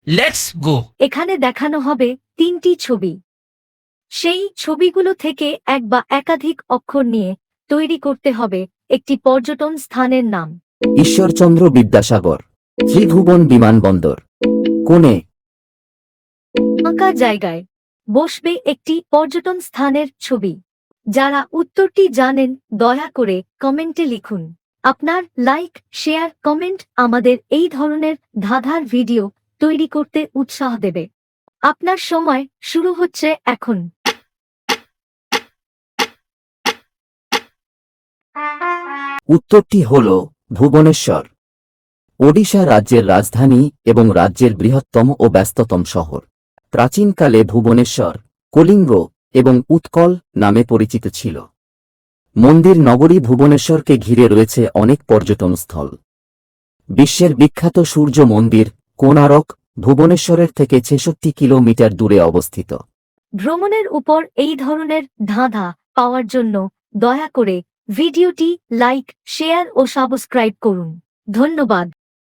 Let's go. এখানে দেখানো হবে 3টি ছবি। সেই ছবিগুলো থেকে এক বা একাধিক অক্ষর নিয়ে তৈরি করতে হবে একটি পর্যটন স্থানের নাম। ঈশ্বরচন্দ্র বিদ্যাসাগর, ত্রিভুবন বিমানবন্দর। কোণে? ফাঁকা জায়গায় বসবে একটি পর্যটন স্থানের ছবি। যারা উত্তরটি জানেন দয়া করে কমেন্টে লিখুন। আপনার লাইক, শেয়ার, কমেন্ট আমাদের এই ধরনের ধাঁধার ভিডিও তৈরি করতে উৎসাহ দেবে। আপনার সময় শুরু হচ্ছে এখন। উত্তরটি হল ভুবনেশ্বর, ওড়িশা রাজ্যের রাজধানী এবং রাজ্যের বৃহত্তম ও ব্যস্ততম শহর। প্রাচীনকালে ভুবনেশ্বর কলিঙ্গ এবং উৎকল নামে পরিচিত ছিল। মন্দির নগরী ভুবনেশ্বরকে ঘিরে রয়েছে অনেক পর্যটনস্থল। বিশ্বের বিখ্যাত সূর্য মন্দির কোণারক ভুবনেশ্বরের থেকে 66 কিলোমিটার দূরে অবস্থিত। ভ্রমণের উপর এই ধরনের ধাঁধা পাওয়ার জন্য দয়া করে ভিডিওটি লাইক, শেয়ার ও সাবস্ক্রাইব করুন। ধন্যবাদ।